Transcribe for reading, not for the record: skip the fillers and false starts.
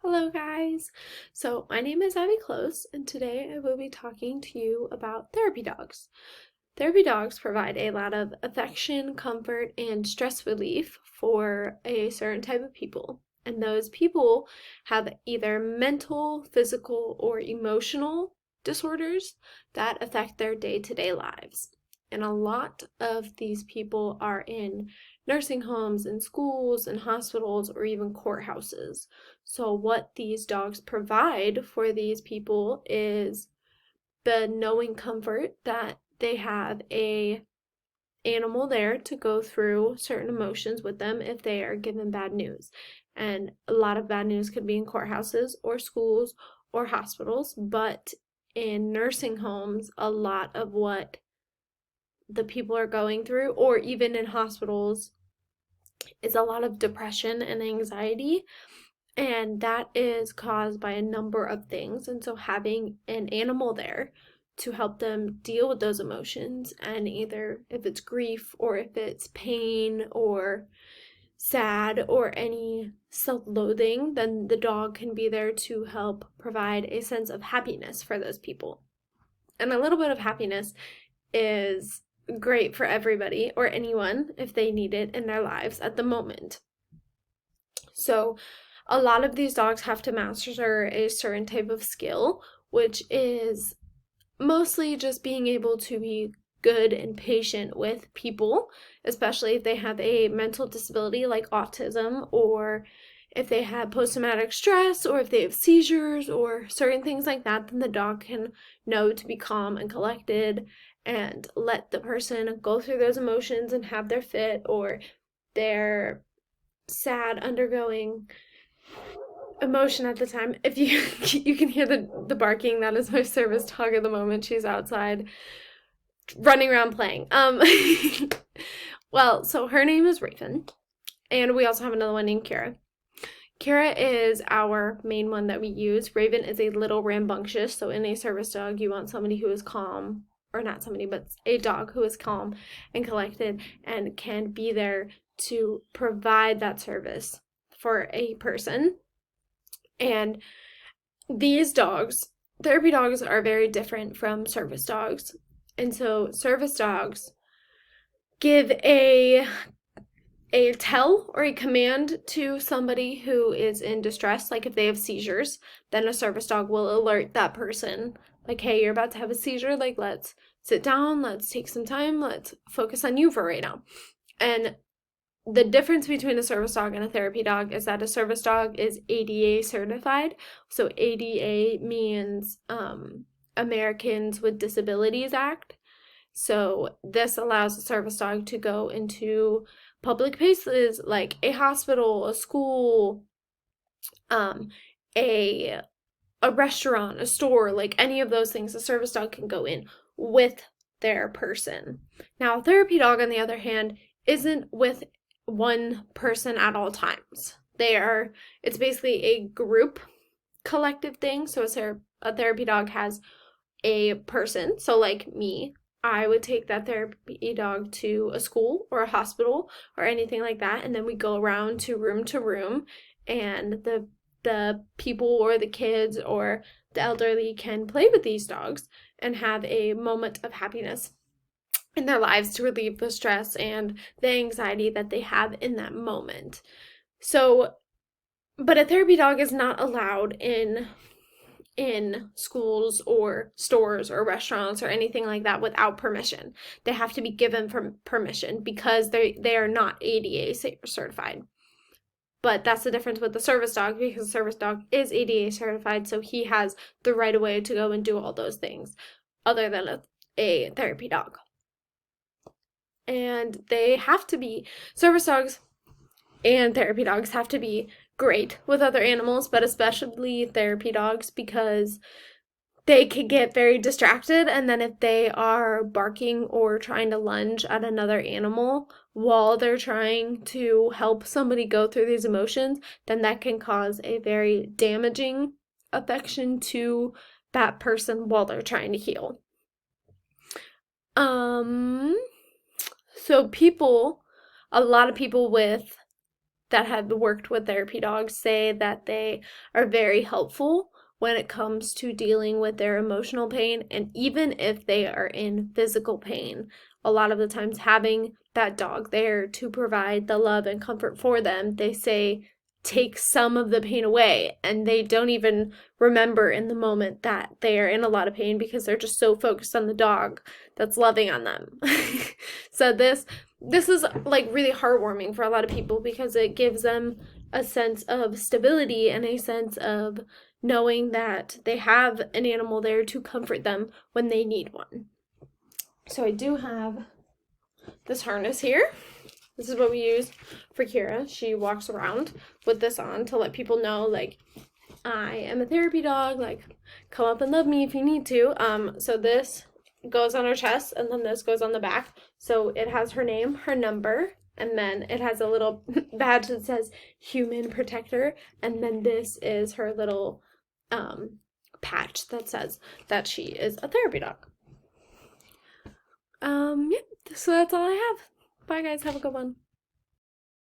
Hello guys! So my name is Abby Close and today I will be talking to you about therapy dogs. Therapy dogs provide a lot of affection, comfort, and stress relief for a certain type of people. And those people have either mental, physical, or emotional disorders that affect their day-to-day lives. And a lot of these people are in nursing homes and schools and hospitals or even courthouses. So what these dogs provide for these people is the knowing comfort that they have a animal there to go through certain emotions with them if they are given bad news. And a lot of bad news could be in courthouses or schools or hospitals, but in nursing homes, a lot of what the people are going through, or even in hospitals, is a lot of depression and anxiety, and that is caused by a number of things. And so having an animal there to help them deal with those emotions, and either if it's grief or if it's pain or sad or any self-loathing, then the dog can be there to help provide a sense of happiness for those people. And a little bit of happiness is great for everybody or anyone if they need it in their lives at the moment. So a lot of these dogs have to master a certain type of skill, which is mostly just being able to be good and patient with people, especially if they have a mental disability like autism, or if they have post-traumatic stress, or if they have seizures or certain things like that. Then the dog can know to be calm and collected and let the person go through those emotions and have their fit, or they're sad, undergoing emotion at the time. If you can hear the barking, that is my service dog at the moment. She's outside running around playing. Well, so her name is Raven, and we also have another one named Kira. Kira is our main one that we use. Raven is a little rambunctious, so in a service dog, you want somebody who is calm, or not somebody, but a dog who is calm and collected and can be there to provide that service for a person. And these dogs, therapy dogs, are very different from service dogs. And so service dogs give a tell or a command to somebody who is in distress. Like if they have seizures, then a service dog will alert that person, like, hey, you're about to have a seizure, like, let's sit down, let's take some time, let's focus on you for right now. And the difference between a service dog and a therapy dog is that a service dog is ADA certified. So ADA means Americans with Disabilities Act. So this allows a service dog to go into public places like a hospital, a school, a restaurant, a store, like any of those things. A service dog can go in with their person. Now, a therapy dog, on the other hand, isn't with one person at all times. It's basically a group collective thing. So a therapy dog has a person. So like me, I would take that therapy dog to a school or a hospital or anything like that, and then we go around to room, and the people or the kids or the elderly can play with these dogs and have a moment of happiness in their lives to relieve the stress and the anxiety that they have in that moment. So, but a therapy dog is not allowed in schools or stores or restaurants or anything like that without permission. They have to be given permission because they are not ADA certified. But that's the difference with the service dog, because the service dog is ADA certified, so he has the right of way to go and do all those things other than a therapy dog. And they have to be, service dogs and therapy dogs have to be great with other animals, but especially therapy dogs, because they could get very distracted, and then if they are barking or trying to lunge at another animal while they're trying to help somebody go through these emotions, then that can cause a very damaging affection to that person while they're trying to heal. So a lot of people with that have worked with therapy dogs say that they are very helpful when it comes to dealing with their emotional pain, and even if they are in physical pain, a lot of the times having that dog there to provide the love and comfort for them, they say take some of the pain away, and they don't even remember in the moment that they are in a lot of pain because they're just so focused on the dog that's loving on them. So this is like really heartwarming for a lot of people because it gives them a sense of stability and a sense of knowing that they have an animal there to comfort them when they need one. So I do have this harness here. This is what we use for Kira. She walks around with this on to let people know, like, I am a therapy dog, like, come up and love me if you need to. So this goes on her chest, and then this goes on the back. So it has her name, her number, and then it has a little badge that says human protector, and then this is her little patch that says that she is a therapy dog. Yeah, so that's all I have. Bye guys, have a good one.